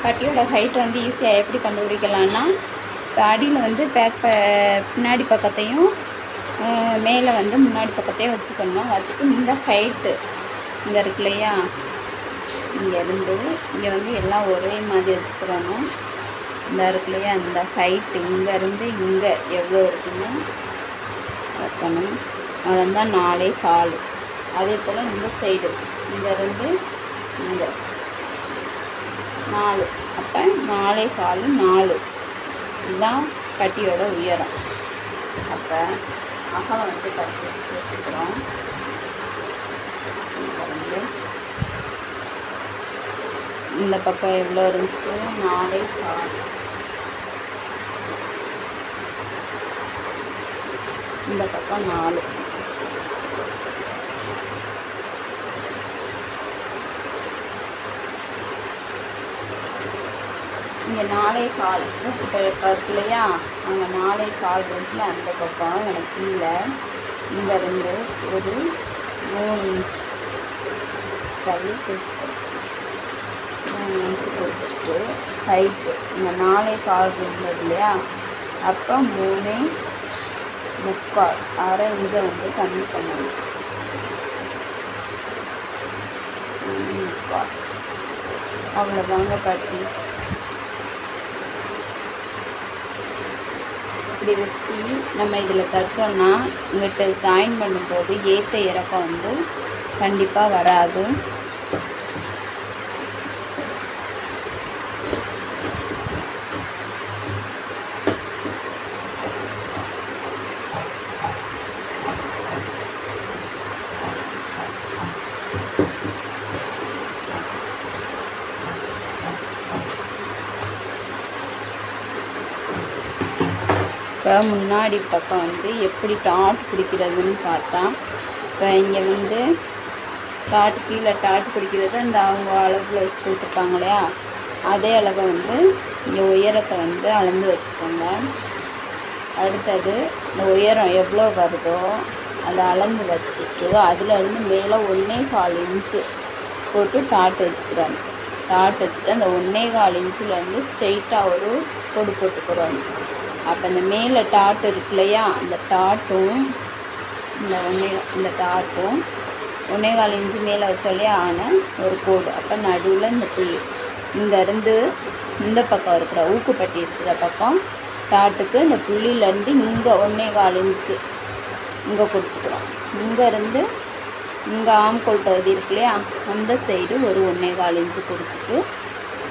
பட்டியோட height வந்து ஈஸியாக எப்படி கண்டுபிடிக்கலான்னா, இப்போ அடியில் வந்து பின்னாடி பக்கத்தையும் மேலே வந்து முன்னாடி பக்கத்தையும் வச்சுக்கணும். வச்சுட்டு இந்த ஹைட்டு இங்கே இருக்கு இல்லையா, இங்கேருந்து இங்கே வந்து எல்லாம் ஒரே மாதிரி வச்சுக்கிறணும். இந்த இருக்கு இல்லையா, இந்த ஹைட்டு இங்கேருந்து இங்கே எவ்வளோ இருக்குன்னு வைக்கணும். அவ்வளோதான் 4.25. அதே போல் இந்த சைடு இங்கேருந்து இங்கே 4, அப்போ 4.25 4 இதுதான் பட்டியோட உயரம். அப்போ அகலம் வந்து கட்டி வச்சுக்கிறோம். வந்து இந்த பக்கம் எவ்வளோ இருந்துச்சு, 4.25. இந்த பக்கம் 4. இங்கே 4.25 இப்போ இருக்கு இல்லையா, அங்கே 4.25 இருந்துச்சுல அந்த பக்கம் எனக்கு கீழே இங்கேருந்து ஒரு 3 இன்ச் தள்ளி குறிச்சிக்கிறோம். 3 இன்ச்சு குறிச்சிட்டு ஹைட்டு இங்கே 4.25 இருந்தது இல்லையா, அப்போ 3.25 அரை இன்ச்சை வந்து கம்மி பண்ணணும். 3.25 அவ்வளோதாங்க பட்டி. இப்படி வெட்டி நம்ம இதில் தைச்சோன்னா இங்கிட்ட ஜாயின் பண்ணும்போது ஏற்ற இறக்கம் வந்து கண்டிப்பாக வராது. இப்போ முன்னாடி பக்கம் வந்து எப்படி டாட் பிடிக்கிறதுன்னு பார்த்தா, இப்போ இங்கே வந்து கீழே டாட் பிடிக்கிறது அந்த அவங்க அளவில் வச்சு கொடுத்துருப்பாங்க இல்லையா, அதே அளவை வந்து இங்கே உயரத்தை வந்து அளந்து வச்சுக்கோங்க. அடுத்தது இந்த உயரம் எவ்வளோ வருதோ அதை அளந்து வச்சுட்டு அதிலேருந்து மேலே 1.25 இன்ச்சு போட்டு டாட் வச்சுக்கிறோம். டாட் வச்சுட்டு அந்த 1.25 இன்ச்சுலேருந்து ஸ்ட்ரெயிட்டாக ஒரு கோடு போட்டுக்கிறோம். அப்போ இந்த மேலே டாட் இருக்கு இல்லையா, அந்த டாட்டும் இந்த டாட்டும் 1.25 இன்ச்சு மேலே வச்சோம் இல்லையா ஆன ஒரு கோடு. அப்போ நடுவில் இந்த புள்ளி இங்கேருந்து இந்த பக்கம் இருக்கிற ஊக்குப்பட்டி இருக்கிற பக்கம் டாட்டுக்கு இந்த புள்ளியிலேருந்து இங்கே 1.25 இன்ச்சு இங்கே குறிச்சிக்கிறோம். இங்கேருந்து இங்கே ஆம்கோல் பகுதி இருக்கு இல்லையா, அந்த சைடு ஒரு 1.25 இன்ச்சு குறிச்சிட்டு